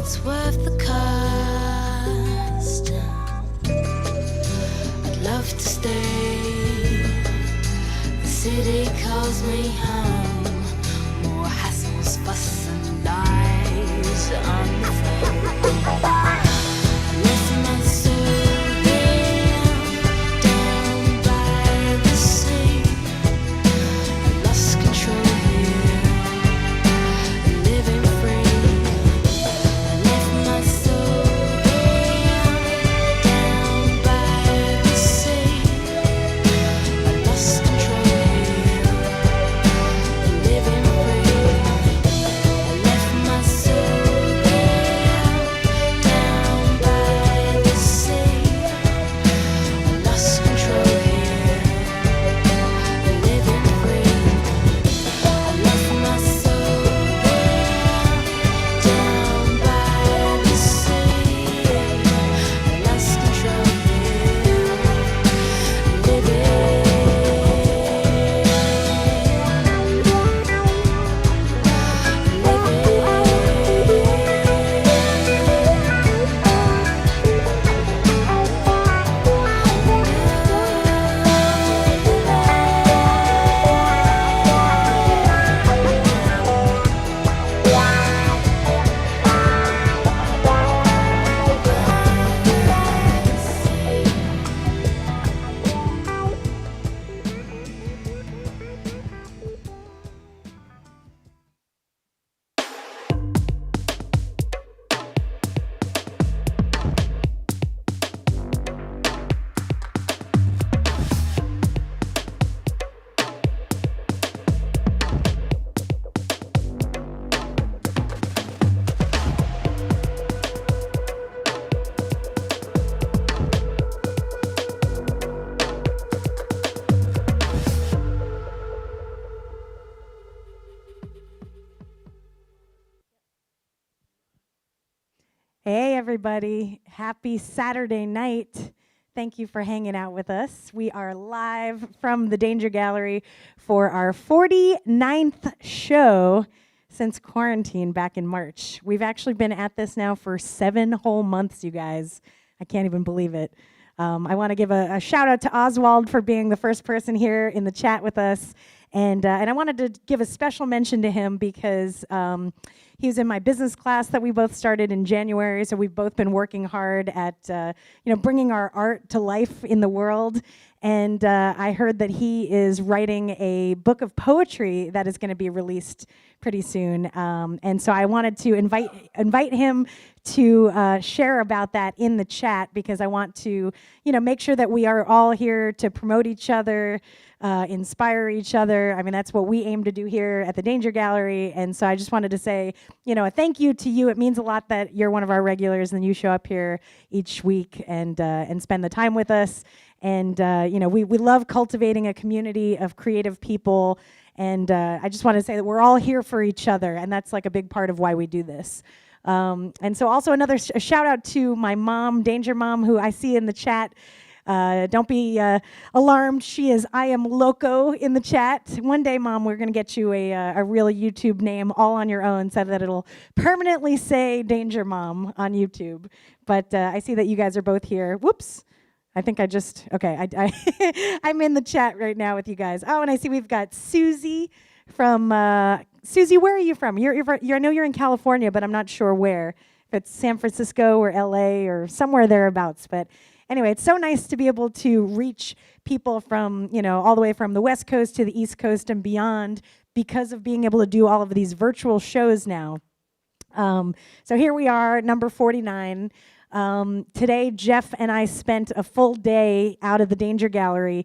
it's worth the cost. I'd love to stay. The city calls me home. More hassles, fuss and lies on the phone. Left my soul there, down by the sea. I lost control here, living free. I left my soul there, down by the sea. I lost control here, living free. I left my soul there, down by the sea. I lost control here, living free. I left my soul there, down by the sea. I lost control here, Hey, everybody. Happy Saturday night. Thank you for hanging out with us. We are live from the Danger Gallery for our 49th show since quarantine back in March. We've actually been at this now for 7 whole months, you guys. I can't even believe it. I want to give a shout out to Oswald for being the first person here in the chat with us. And I wanted to give a special mention to him because he was in my business class that we both started in January. So we've both been working hard at bringing our art to life in the world. And I heard that he is writing a book of poetry that is going to be released pretty soon. And so I wanted to invite him to share about that in the chat, because I want to make sure that we are all here to promote each other, inspire each other. I mean, that's what we aim to do here at the Danger Gallery. And so I just wanted to say, a thank you to you. It means a lot that you're one of our regulars and you show up here each week and spend the time with us. And we love cultivating a community of creative people. And I just want to say that we're all here for each other, and that's like a big part of why we do this. And so also another shout out to my mom, Danger Mom, who I see in the chat. Don't be alarmed. She is I Am Loco in the chat. One day, Mom, we're going to get you a real YouTube name all on your own so that it'll permanently say Danger Mom on YouTube. But I see that you guys are both here. Whoops. I think I just, okay, I'm in the chat right now with you guys. Oh, and I see we've got Susie from, Susie, where are you from? I know you're in California, but I'm not sure where. If it's San Francisco or LA or somewhere thereabouts. But anyway, it's so nice to be able to reach people from, all the way from the West Coast to the East Coast and beyond because of being able to do all of these virtual shows now. So here we are, number 49. Today, Jeff and I spent a full day out of the Danger Gallery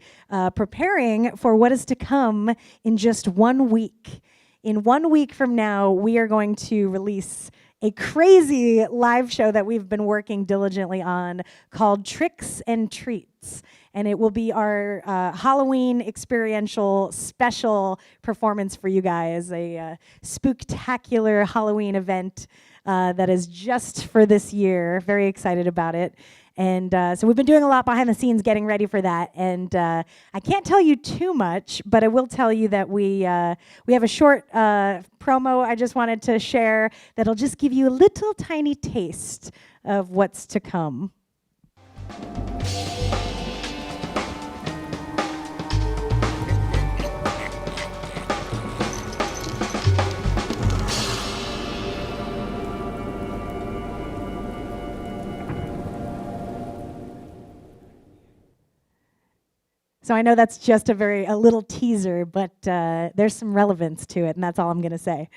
preparing for what is to come in just 1 week. In 1 week from now, we are going to release a crazy live show that we've been working diligently on called Tricks and Treats. And it will be our Halloween experiential special performance for you guys, a spooktacular Halloween event that is just for this year. Very excited about it. And so we've been doing a lot behind the scenes getting ready for that. And I can't tell you too much, but I will tell you that we have a short promo I just wanted to share that'll just give you a little tiny taste of what's to come. So I know that's just a little teaser, but there's some relevance to it, and that's all I'm going to say.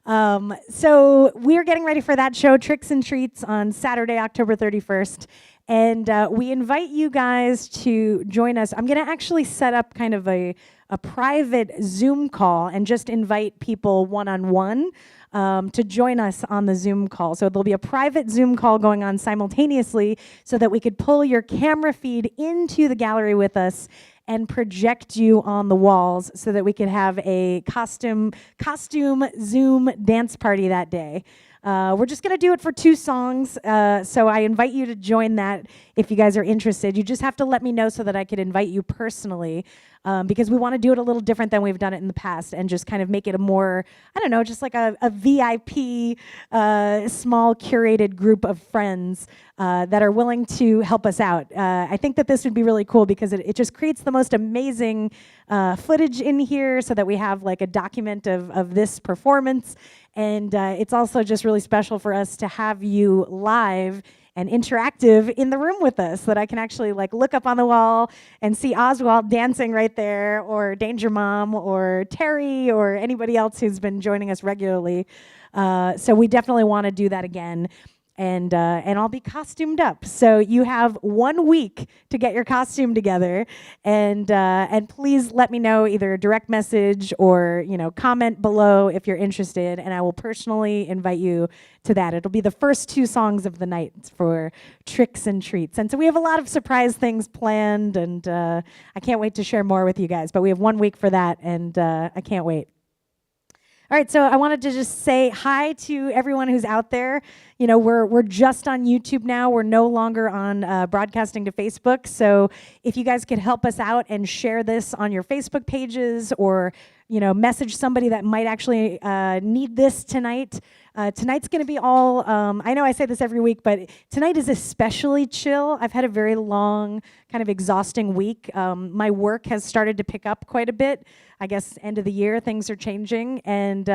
So we're getting ready for that show, Tricks and Treats, on Saturday, October 31st. And we invite you guys to join us. I'm going to actually set up kind of a private Zoom call and just invite people one-on-one to join us on the Zoom call. So there'll be a private Zoom call going on simultaneously so that we could pull your camera feed into the gallery with us and project you on the walls so that we could have a costume Zoom dance party that day. We're just going to do it for 2 songs, so I invite you to join that if you guys are interested. You just have to let me know so that I could invite you personally, because we want to do it a little different than we've done it in the past and just kind of make it a more, I don't know, just like a VIP, small curated group of friends that are willing to help us out. I think that this would be really cool because it just creates the most amazing footage in here so that we have like a document of this performance. And it's also just really special for us to have you live and interactive in the room with us, so that I can actually like look up on the wall and see Oswald dancing right there, or Danger Mom, or Terry, or anybody else who's been joining us regularly. So we definitely want to do that again. And I'll be costumed up. So you have 1 week to get your costume together, and please let me know, either a direct message or comment below if you're interested, and I will personally invite you to that. It'll be the first 2 songs of the night for Tricks and Treats, and so we have a lot of surprise things planned, and I can't wait to share more with you guys. But we have 1 week for that, and I can't wait. All right, so I wanted to just say hi to everyone who's out there. We're just on YouTube now. We're no longer on broadcasting to Facebook. So if you guys could help us out and share this on your Facebook pages, or message somebody that might actually need this tonight. Tonight's going to be all, I know I say this every week, but tonight is especially chill. I've had a very long, kind of exhausting week. My work has started to pick up quite a bit. I guess end of the year, things are changing. And,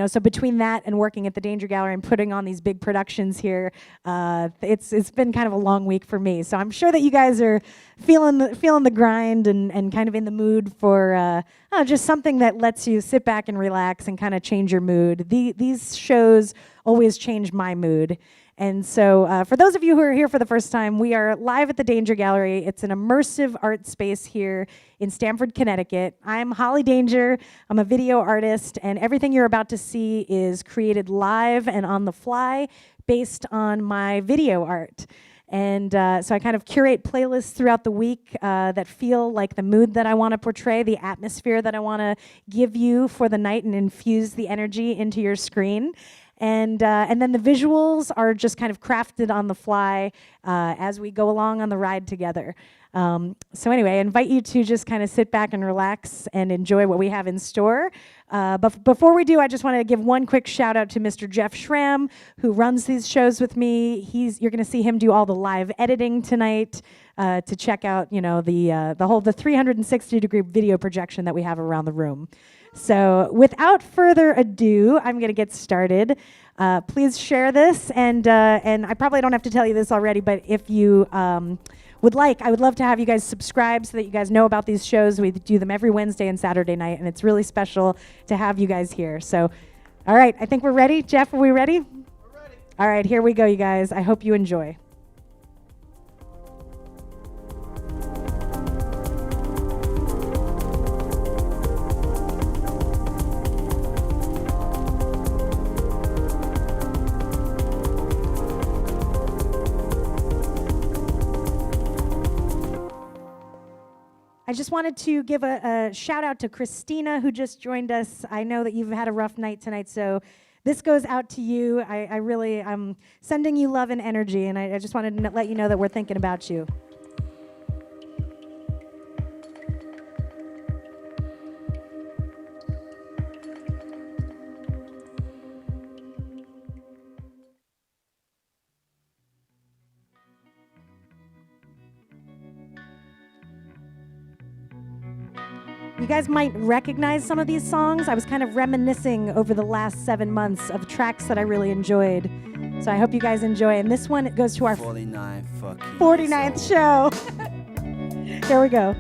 so between that and working at the Danger Gallery and putting on these big productions here, it's been kind of a long week for me. So I'm sure that you guys are feeling the grind and kind of in the mood for just something that lets you sit back and relax and kind of change your mood. These shows always change my mood. And so for those of you who are here for the first time, we are live at the Danger Gallery. It's an immersive art space here in Stamford, Connecticut. I'm Holly Danger. I'm a video artist, and everything you're about to see is created live and on the fly based on my video art. And so I kind of curate playlists throughout the week that feel like the mood that I want to portray, the atmosphere that I want to give you for the night, and infuse the energy into your screen. And then the visuals are just kind of crafted on the fly as we go along on the ride together. So anyway, I invite you to just kind of sit back and relax and enjoy what we have in store. But before we do, I just want to give one quick shout out to Mr. Jeff Schramm, who runs these shows with me. You're going to see him do all the live editing tonight to check out, the whole 360-degree video projection that we have around the room. So without further ado, I'm going to get started. Please share this, and I probably don't have to tell you this already, but if you would like, I would love to have you guys subscribe so that you guys know about these shows. We do them every Wednesday and Saturday night, and it's really special to have you guys here. So, all right, I think we're ready. Jeff, are we ready? We're ready. All right, here we go, you guys. I hope you enjoy. I just wanted to give a shout out to Christina, who just joined us. I know that you've had a rough night tonight, so This goes out to you. I'm sending you love and energy, and I just wanted to let you know that we're thinking about you. You guys might recognize some of these songs. I was kind of reminiscing over the last 7 months of tracks that I really enjoyed. So I hope you guys enjoy. And this one goes to our 49th show. Here we go.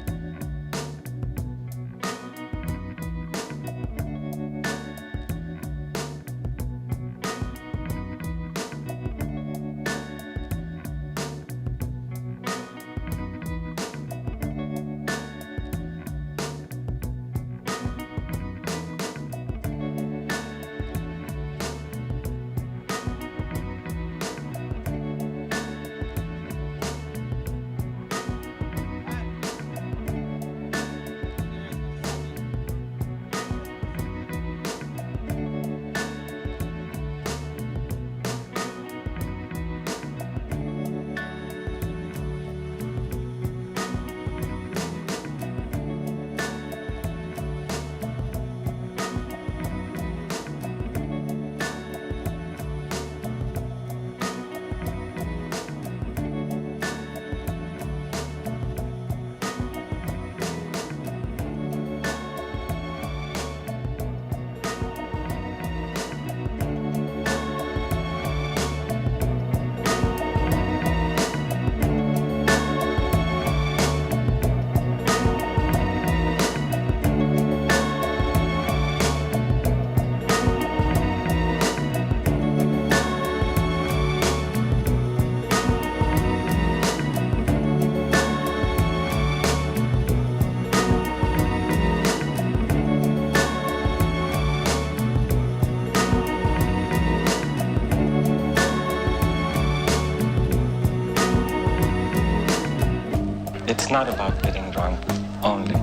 It's not about getting drunk only.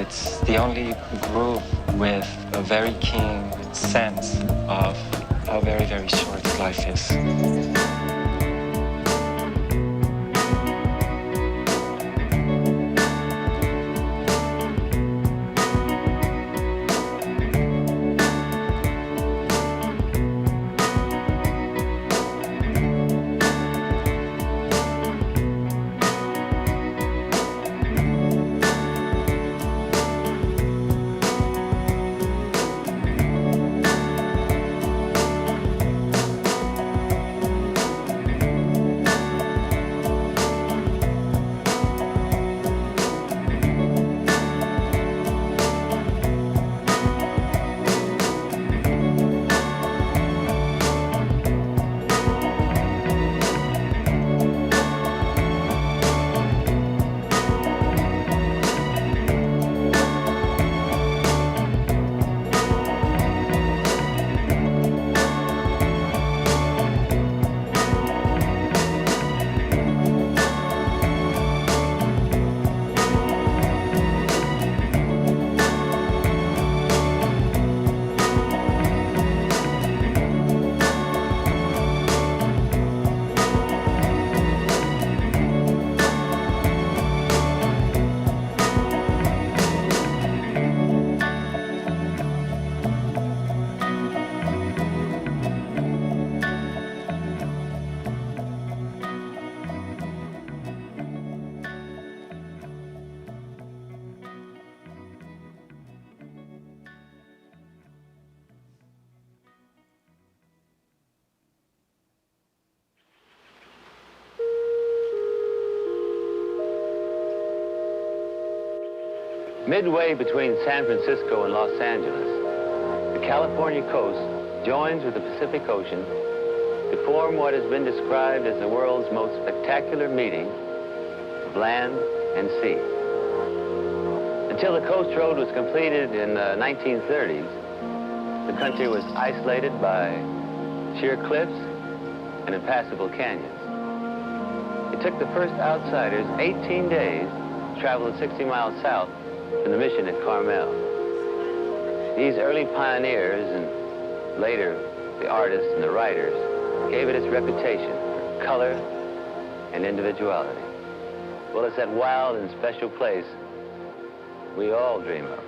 It's the only groove with a very keen sense of how very, very short life is. Midway between San Francisco and Los Angeles, the California coast joins with the Pacific Ocean to form what has been described as the world's most spectacular meeting of land and sea. Until the coast road was completed in the 1930s, the country was isolated by sheer cliffs and impassable canyons. It took the first outsiders 18 days to travel 60 miles south from the mission at Carmel. These early pioneers and later the artists and the writers, gave it its reputation for color and individuality. Well, it's that wild and special place we all dream of.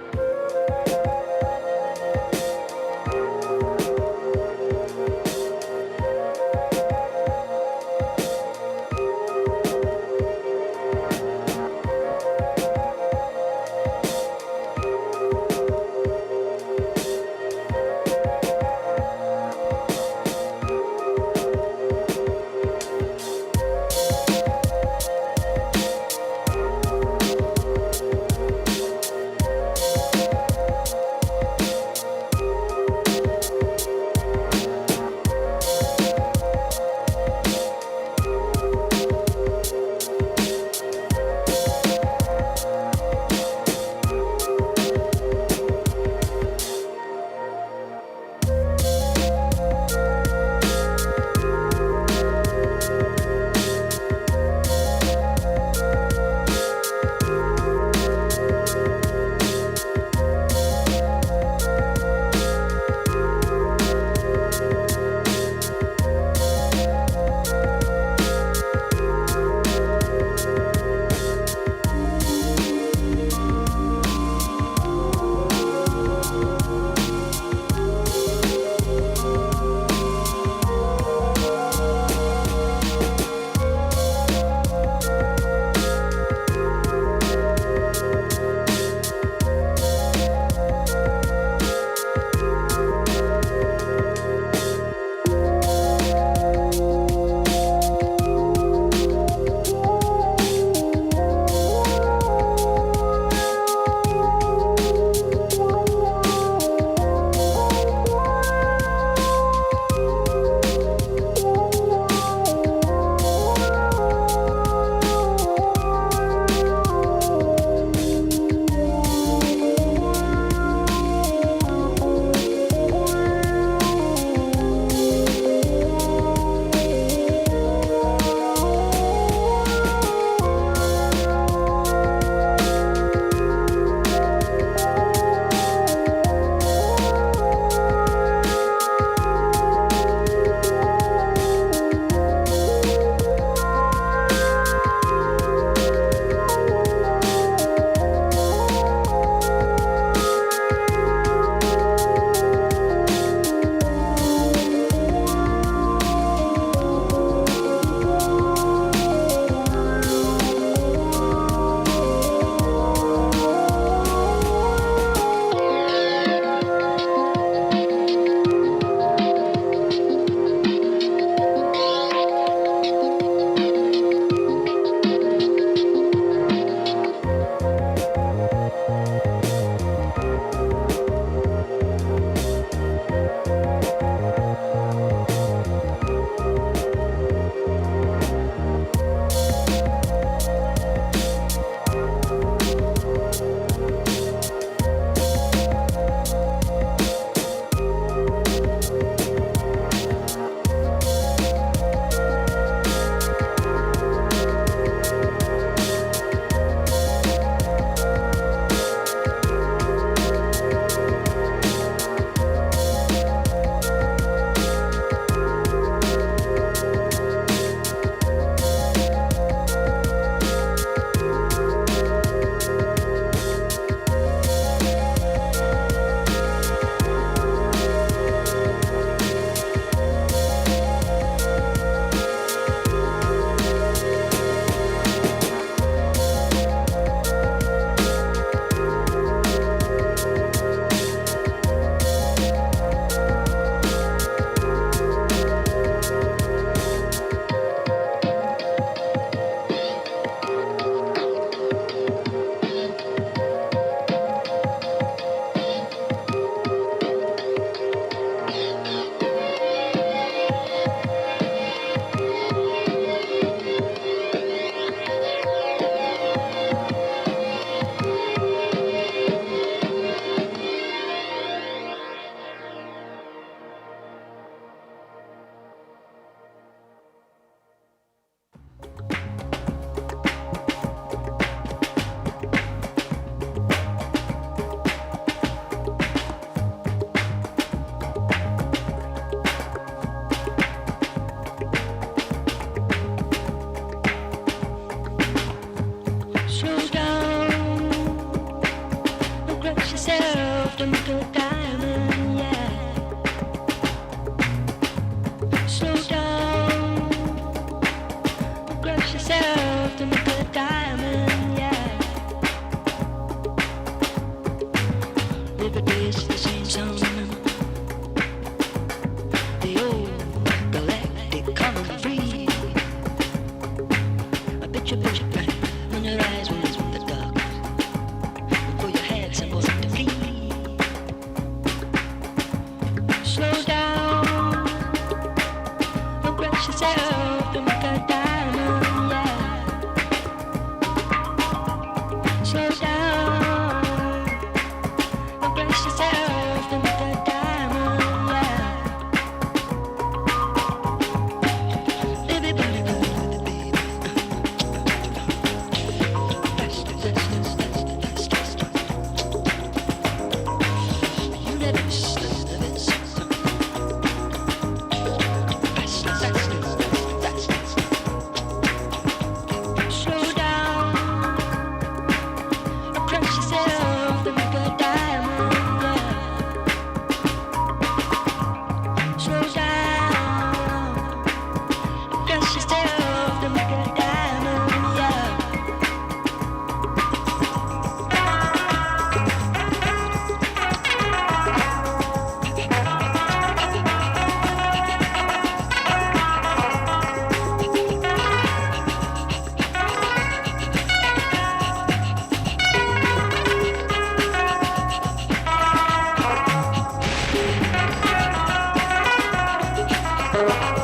Slow down,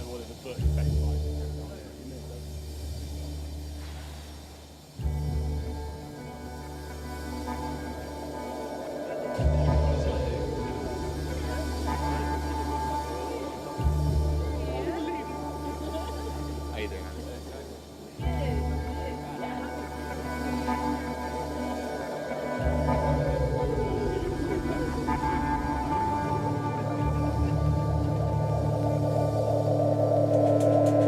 don't know what the book is based like. How you doing, Andy?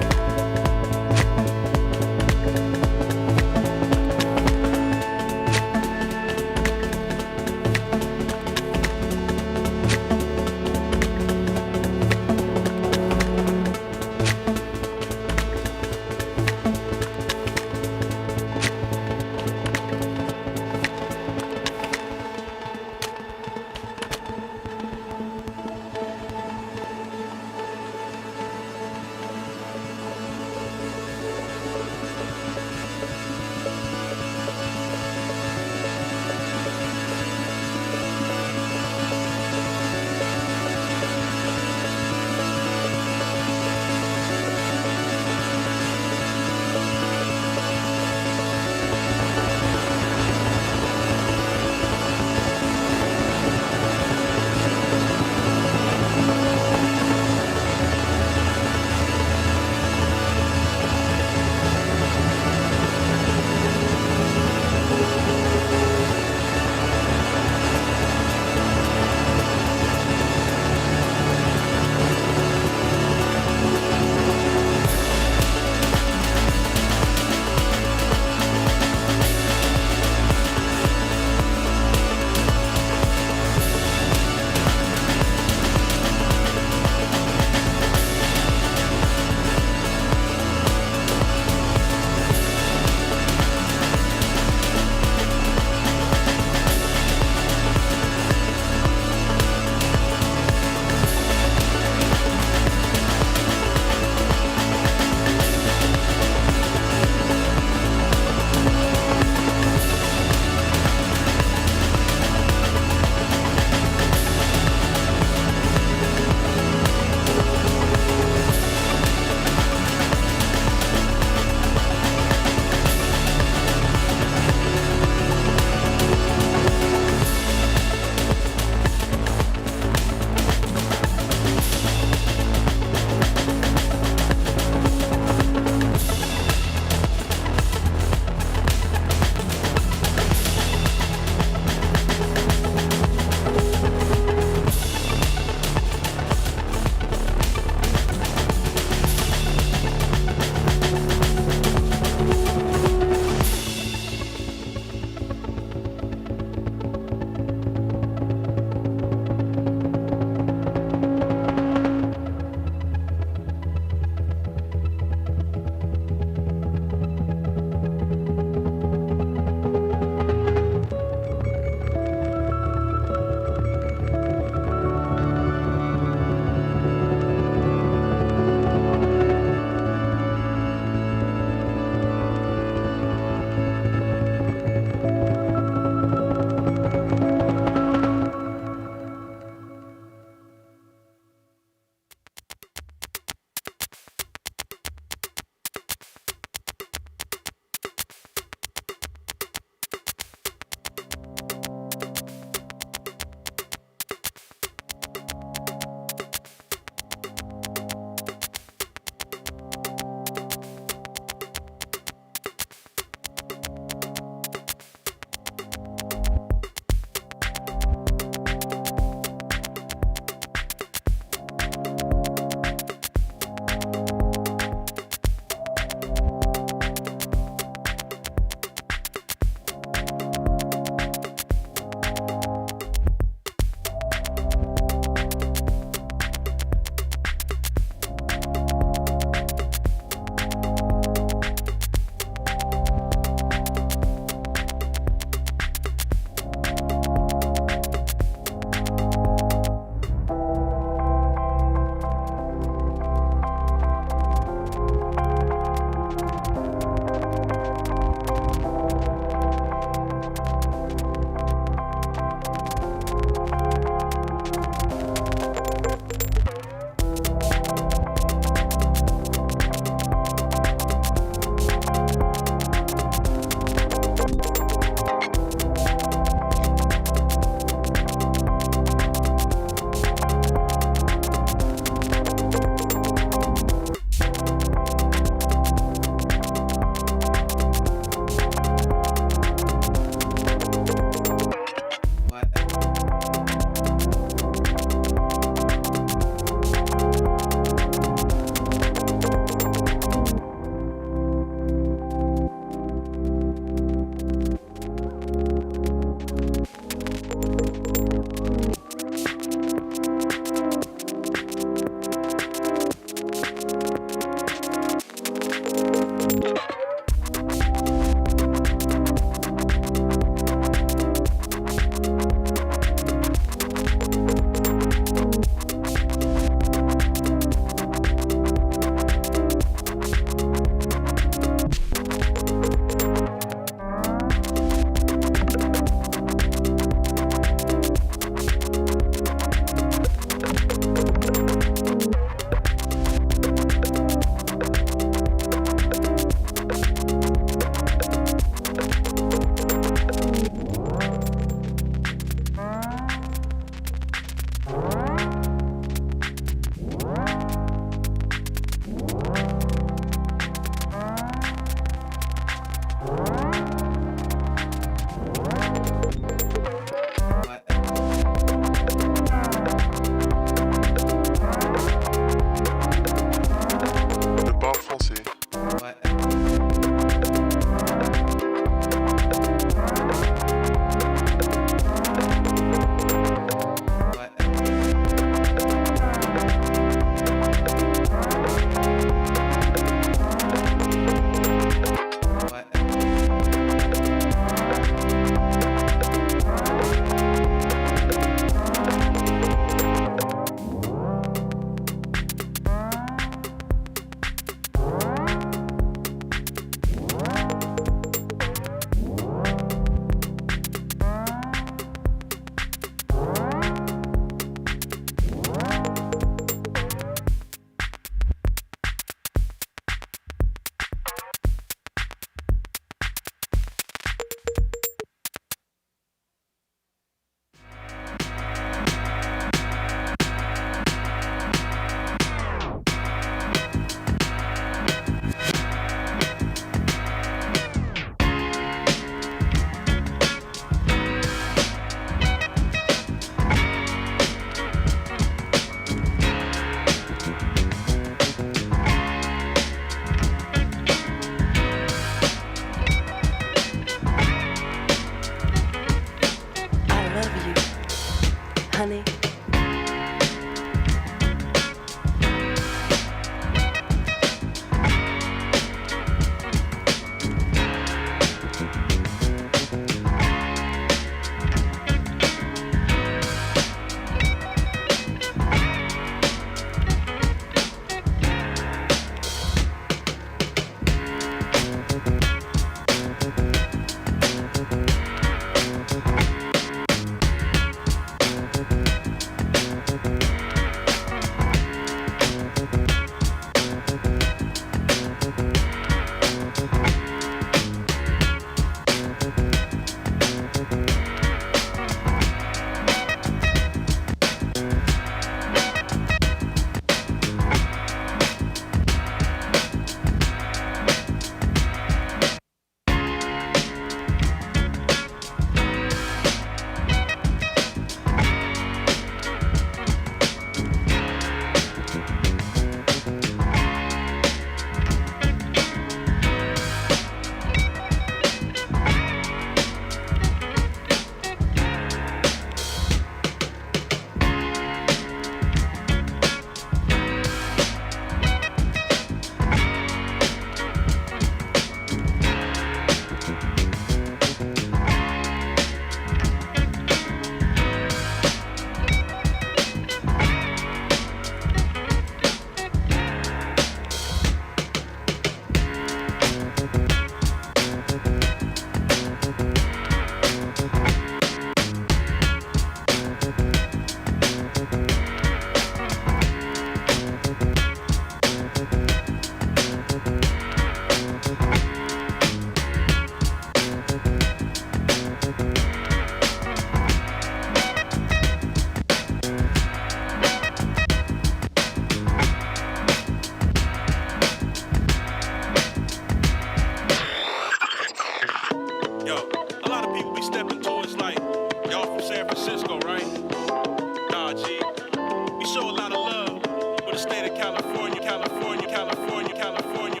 state of California, California, California, California.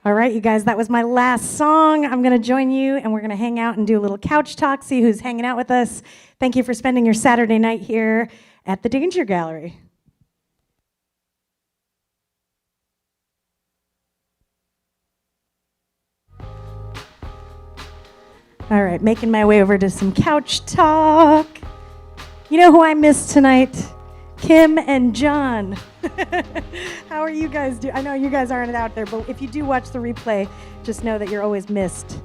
All right, you guys, that was my last song. I'm going to join you, and we're going to hang out and do a little couch talk, see who's hanging out with us. Thank you for spending your Saturday night here at the Danger Gallery. All right, making my way over to some couch talk. You know who I missed tonight? Kim and John. How are you guys doing? I know you guys aren't out there, but if you do watch the replay, just know that you're always missed.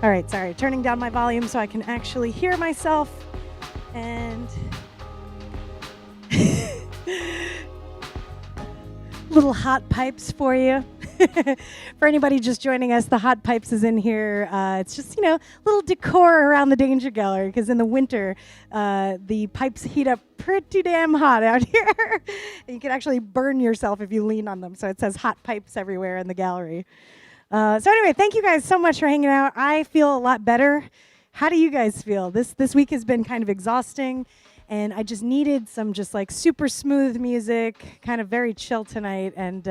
All right, sorry. Turning down my volume so I can actually hear myself. And little hot pipes for you. For anybody just joining us, the hot pipes is in here. It's just, you know, little decor around the Danger Gallery, because in the winter, the pipes heat up pretty damn hot out here. And you can actually burn yourself if you lean on them. So it says hot pipes everywhere in the gallery. So anyway, thank you guys so much for hanging out. I feel a lot better. How do you guys feel? This week has been kind of exhausting, and I just needed some just like super smooth music, kind of very chill tonight. And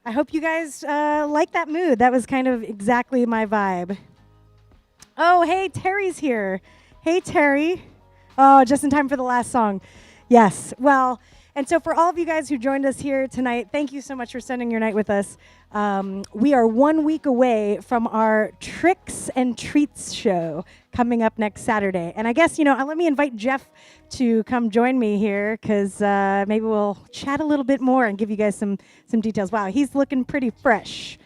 I hope you guys like that mood. That was kind of exactly my vibe. Oh, hey, Terry's here. Hey, Terry. Oh, just in time for the last song. Yes. Well, and so for all of you guys who joined us here tonight, thank you so much for spending your night with us. We are 1 week away from our Tricks and Treats show coming up next Saturday. And I guess, you know, let me invite Jeff to come join me here, because maybe we'll chat a little bit more and give you guys some details. Wow, he's looking pretty fresh.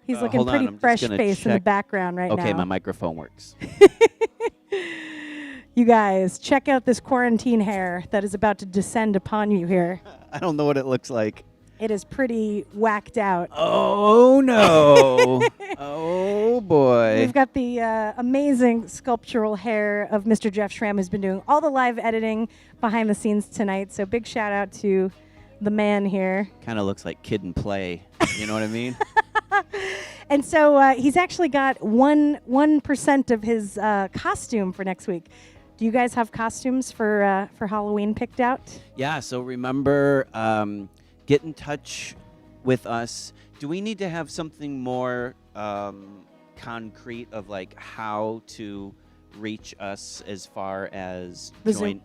He's looking pretty fresh face in the background right now. Okay, my microphone works. You guys, check out this quarantine hair that is about to descend upon you here. I don't know what it looks like. It is pretty whacked out. Oh, no. Oh, boy. We've got the amazing sculptural hair of Mr. Jeff Schramm, who's been doing all the live editing behind the scenes tonight. So big shout out to the man here. Kind of looks like Kid and Play. You know what I mean? And so he's actually got 1% of his costume for next week. Do you guys have costumes for Halloween picked out? Yeah, so remember, get in touch with us. Do we need to have something more concrete of like how to reach us as far as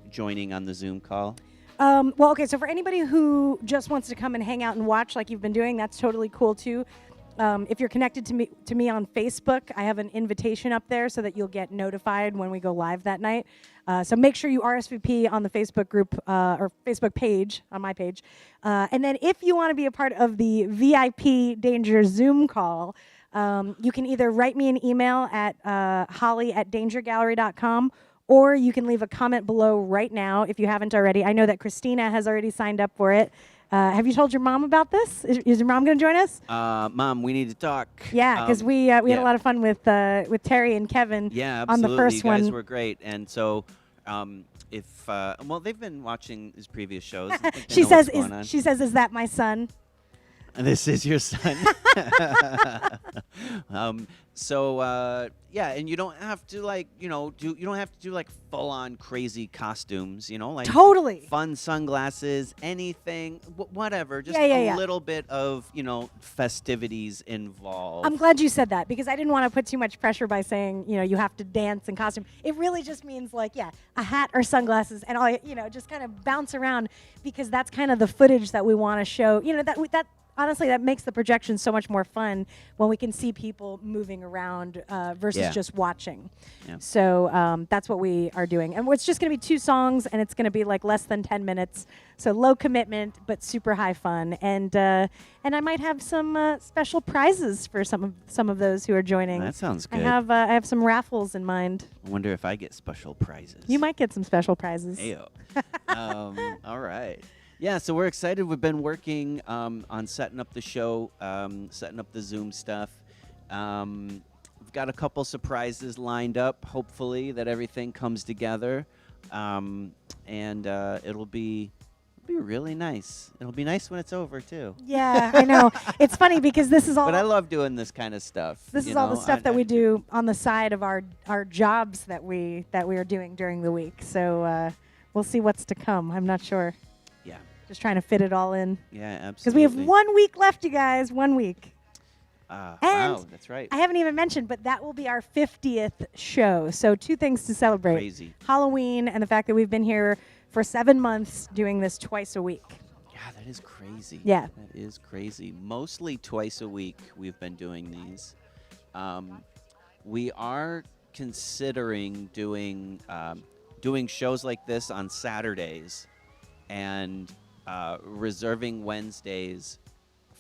joining on the Zoom call? Well, okay, so for anybody who just wants to come and hang out and watch like you've been doing, that's totally cool too. If you're connected to me on Facebook, I have an invitation up there so that you'll get notified when we go live that night. So make sure you RSVP on the Facebook group or Facebook page, on my page. And then if you want to be a part of the VIP Danger Zoom call, you can either write me an email at holly@dangergallery.com, or you can leave a comment below right now if you haven't already. I know that Christina has already signed up for it. Have you told your mom about this? Is your mom going to join us? Mom, we need to talk. Yeah, because we had a lot of fun with Terry and Kevin on the first one. You guys were great. And so well, they've been watching his previous shows. She says, is that my son? This is your son. Yeah, and you don't have to you don't have to do like full on crazy costumes, like totally fun sunglasses, anything, whatever, just a little bit of, festivities involved. I'm glad you said that, because I didn't want to put too much pressure by saying, you have to dance in costume. It really just means a hat or sunglasses and all, just kind of bounce around, because that's kind of the footage that we want to show, that honestly, that makes the projection so much more fun when we can see people moving around versus just watching. Yeah. So that's what we are doing. And it's just going to be 2 songs, and it's going to be like less than 10 minutes. So low commitment, but super high fun. And I might have some special prizes for some of those who are joining. That sounds good. I have some raffles in mind. I wonder if I get special prizes. You might get some special prizes. Ayo. All right. Yeah, so we're excited. We've been working on setting up the show, setting up the Zoom stuff. We've got a couple surprises lined up, hopefully, that everything comes together. And it'll be be really nice. It'll be nice when it's over too. Yeah, I know. It's funny because this is all. But I love doing this kind of stuff. This you is all the know? stuff I- that we I- do on the side of our jobs that we are doing during the week. So we'll see what's to come. I'm not sure. Yeah. Just trying to fit it all in Yeah, absolutely. because we have 1 week left, you guys. 1 week. Wow, And that's right. I haven't even mentioned, but that will be our 50th show. So 2 things to celebrate: Crazy. Halloween and the fact that we've been here for 7 months doing this twice a week. Yeah, that is crazy. Yeah. That is crazy. Mostly twice a week we've been doing these. We are considering doing shows like this on Saturdays and reserving Wednesdays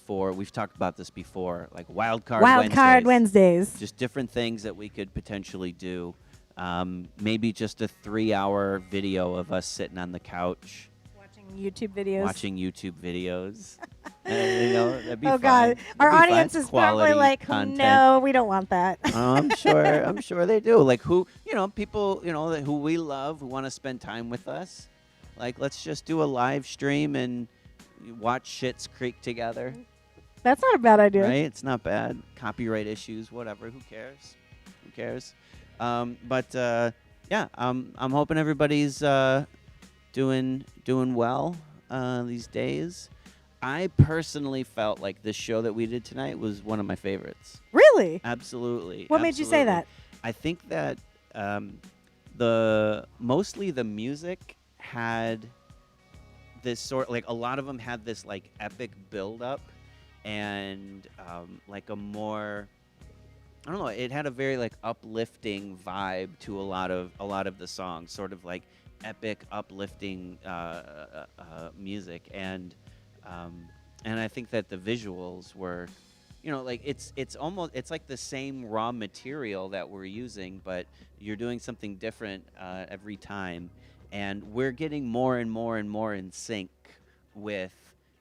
for, we've talked about this before, like Wild Card Wednesdays. Just different things that we could potentially do. Maybe just a 3-hour video of us sitting on the couch Watching YouTube videos. watching YouTube videos. You know, that'd be Oh fun. God, It'd our be fun. audience is probably Quality like, content. no, we don't want that. I'm sure they do. Like people, that who we love, who want to spend time with us. Like, let's just do a live stream and watch Schitt's Creek together. That's not a bad idea. Right? It's not bad. Copyright issues, whatever. Who cares? Who cares? Yeah, I'm hoping everybody's doing well these days. I personally felt like this show that we did tonight was one of my favorites. Really? Absolutely. What made you say that? I think that mostly the music had this sort, like a lot of them had this like epic build up and like a more, I don't know, it had a very like uplifting vibe to a lot of the songs, sort of like epic uplifting music, and I think that the visuals were, like it's like the same raw material that we're using, but you're doing something different every time, and we're getting more and more and more in sync with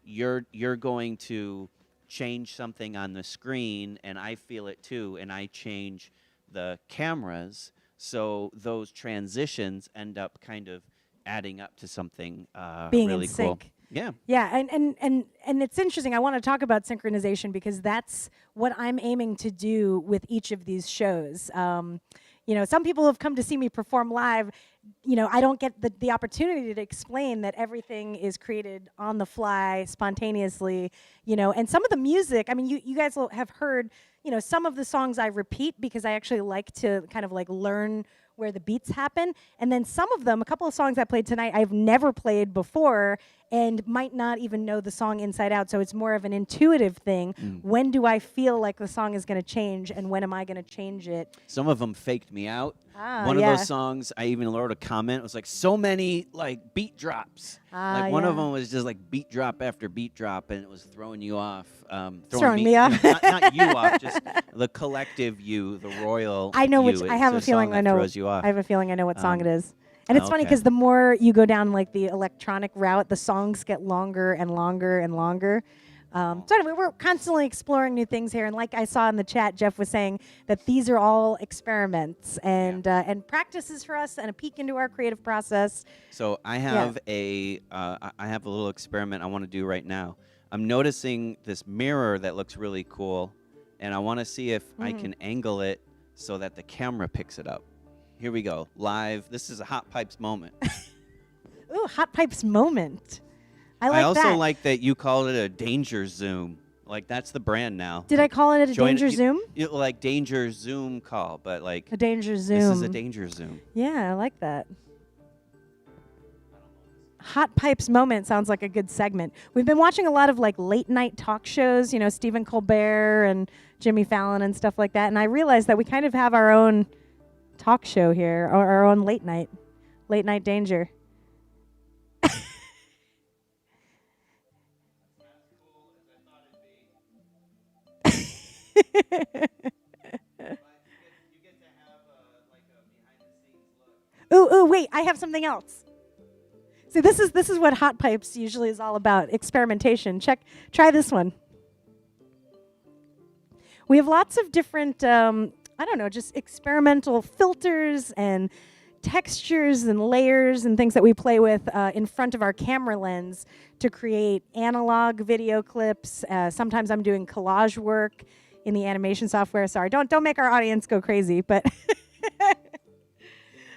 you're going to change something on the screen and I feel it too, and I change the cameras, so those transitions end up kind of adding up to something Being really in cool. sync. Yeah. Yeah, and it's interesting. I want to talk about synchronization because that's what I'm aiming to do with each of these shows. Some people have come to see me perform live. I don't get the opportunity to explain that everything is created on the fly, spontaneously, and some of the music, I mean, you guys will have heard, some of the songs I repeat because I actually like to kind of like learn where the beats happen. And then some of them, a couple of songs I played tonight, I've never played before and might not even know the song inside out. So it's more of an intuitive thing. When do I feel like the song is going to change and when am I going to change it? Some of them faked me out. yeah. One of those songs, I even wrote a comment. It was like so many like beat drops. Like one of yeah. them was just like beat drop after beat drop, and it was throwing you off. Throwing me off. Not you off, just the collective you, the royal. I know you. which. I have It's a feeling song I that know. throws you off. I have a feeling I know what song it is. And it's funny okay. because the more you go down like the electronic route, the songs get longer and longer and longer. So anyway, we're constantly exploring new things here, and like I saw in the chat, Jeff was saying that these are all experiments and practices for us and a peek into our creative process. So I have I have a little experiment I want to do right now. I'm noticing this mirror that looks really cool, and I want to see if I can angle it so that the camera picks it up. Here we go, live. This is a Hot Pipes moment. Ooh, Hot Pipes moment. I like I also that. like that you called it a danger zoom. Like that's the brand now. Did I call it a danger zoom? Like danger zoom call, but like A danger zoom. this is a danger zoom. Yeah, I like that. Hot Pipes moment sounds like a good segment. We've been watching a lot of like late night talk shows, Stephen Colbert and Jimmy Fallon and stuff like that. And I realized that we kind of have our own talk show here, or our own late night danger. Ooh, wait, I have something else. See, this is what Hot Pipes usually is all about, experimentation. Try this one. We have lots of different, just experimental filters and textures and layers and things that we play with in front of our camera lens to create analog video clips. Sometimes I'm doing collage work in the animation software. Sorry, don't make our audience go crazy, but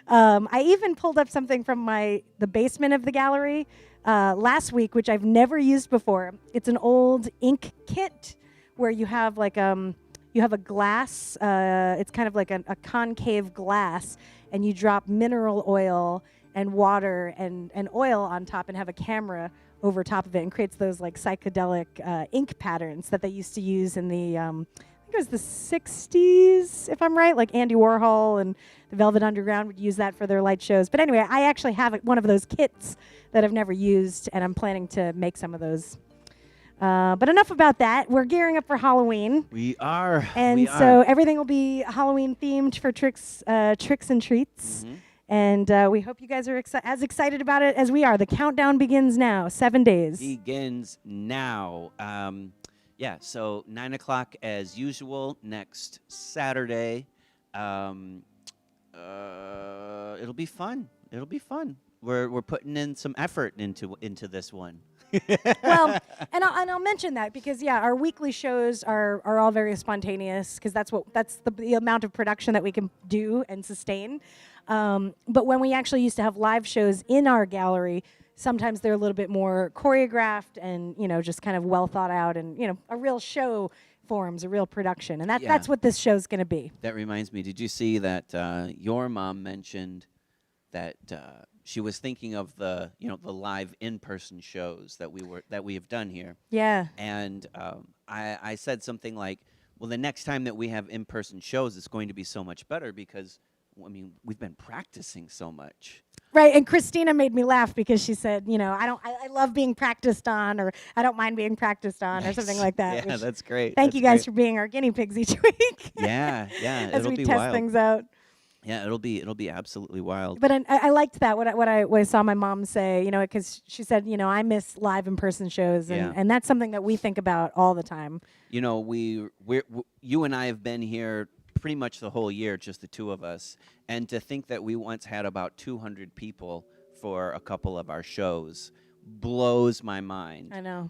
I even pulled up something from the basement of the gallery last week, which I've never used before. It's an old ink kit where you have like you have a glass. It's kind of like a concave glass, and you drop mineral oil and water and oil on top, and have a camera over top of it, and creates those like psychedelic ink patterns that they used to use in the I think it was the 60s, if I'm right. Like Andy Warhol and the Velvet Underground would use that for their light shows. But anyway, I actually have one of those kits that I've never used, and I'm planning to make some of those. But enough about that. We're gearing up for Halloween. We are. And so everything will be Halloween themed for tricks and treats. Mm-hmm. And we hope you guys are as excited about it as we are. The countdown begins now, 7 days. Begins now. Yeah, so 9 o'clock as usual next Saturday. It'll be fun. It'll be fun. We're putting in some effort into this one. Well, and I'll mention that because our weekly shows are all very spontaneous because that's the amount of production that we can do and sustain. But when we actually used to have live shows in our gallery, sometimes they're a little bit more choreographed and just kind of well thought out, and a real show forms, a real production, and that's what this show's going to be. That reminds me. Did you see that your mom mentioned that she was thinking of the live in-person shows that we have done here? Yeah. And I said something like, well, the next time that we have in-person shows, it's going to be so much better because we've been practicing so much. Right, and Christina made me laugh because she said, I love being practiced on, or I don't mind being practiced on, or something like that. Yeah, that's great. Thank you guys for being our guinea pigs each week. Yeah, as it'll we be test wild. things out. Yeah, it'll be absolutely wild. But I liked that. What I saw my mom say, because she said, I miss live in-person shows, and that's something that we think about all the time. You and I have been here pretty much the whole year, just the two of us, and to think that we once had about 200 people for a couple of our shows blows my mind. I know.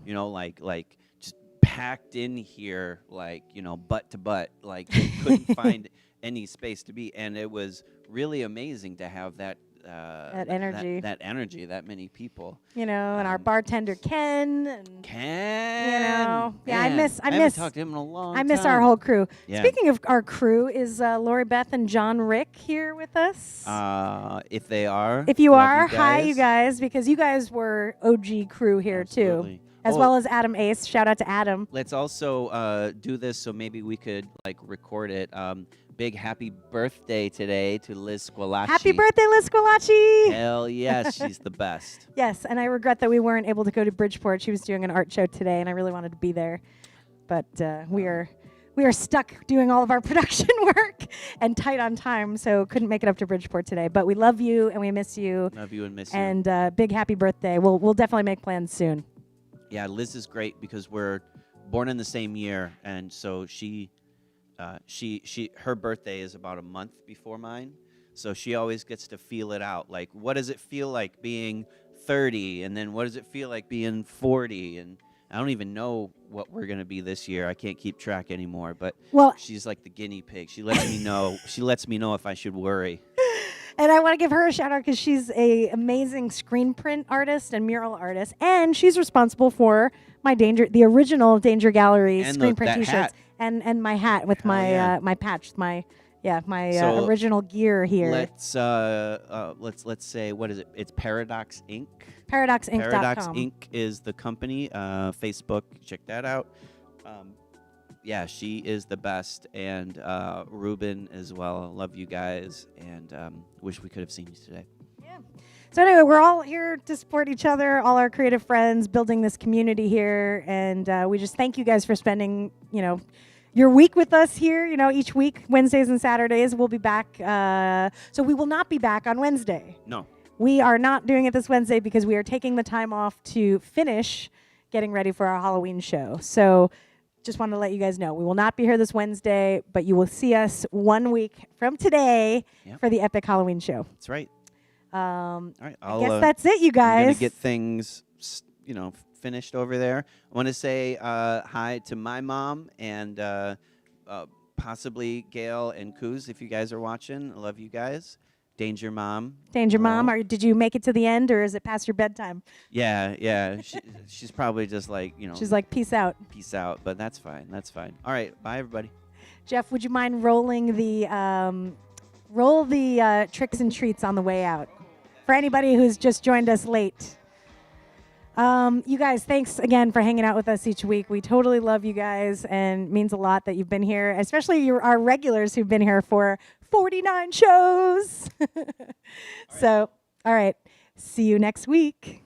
Like just packed in here, butt to butt, like they couldn't find any space to be, and it was really amazing to have that energy, that many people. And our bartender Ken. Man, I haven't talked to him in a long time. I miss our whole crew. Yeah. Speaking of our crew, is Lori Beth and John Rick here with us? If they are, if you love are, you hi guys. you guys, because you guys were OG crew here Absolutely. too, as well as Adam Ace. Shout out to Adam. Let's also do this, so maybe we could record it. Big happy birthday today to Liz Squilacci. Happy birthday, Liz Squilacci! Hell yes, she's the best. Yes, and I regret that we weren't able to go to Bridgeport. She was doing an art show today, and I really wanted to be there. But we are stuck doing all of our production work and tight on time, so couldn't make it up to Bridgeport today. But we love you, and we miss you. Love you and miss you. And big happy birthday. We'll definitely make plans soon. Yeah, Liz is great because we're born in the same year, and so her birthday is about a month before mine, so she always gets to feel it out. Like, what does it feel like being 30, and then what does it feel like being 40? And I don't even know what we're gonna be this year. I can't keep track anymore. But she's like the guinea pig. She lets me know. She lets me know if I should worry. And I want to give her a shout out because she's an amazing screen print artist and mural artist, and she's responsible for the original Danger Gallery And screen print that T-shirts hat. and my hat with my patch, my original gear here. Let's say, what is it? It's Paradox Inc. ParadoxInc.com. Paradox Inc. is the company. Facebook, check that out. She is the best, and Ruben as well. Love you guys, and wish we could have seen you today. Yeah. So anyway, we're all here to support each other, all our creative friends, building this community here, and we just thank you guys for spending, your week with us here. Each week, Wednesdays and Saturdays, we'll be back. So we will not be back on Wednesday. No. We are not doing it this Wednesday because we are taking the time off to finish getting ready for our Halloween show. So just wanted to let you guys know we will not be here this Wednesday, but you will see us 1 week from today Yep. for the Epic Halloween show. That's right. All right, I guess that's it, you I'm gonna guys. get things, finished over there. I want to say hi to my mom and possibly Gail and Kuz if you guys are watching. I love you guys. Danger Mom. Danger Mom, Hello. or did you make it to the end, or is it past your bedtime? Yeah. She's probably just like, She's like, peace out. peace out, but that's fine. That's fine. All right, bye everybody. Jeff, would you mind rolling the tricks and treats on the way out for anybody who's just joined us late? You guys, thanks again for hanging out with us each week. We totally love you guys, and it means a lot that you've been here, especially our regulars who've been here for 49 shows. So, all right, see you next week.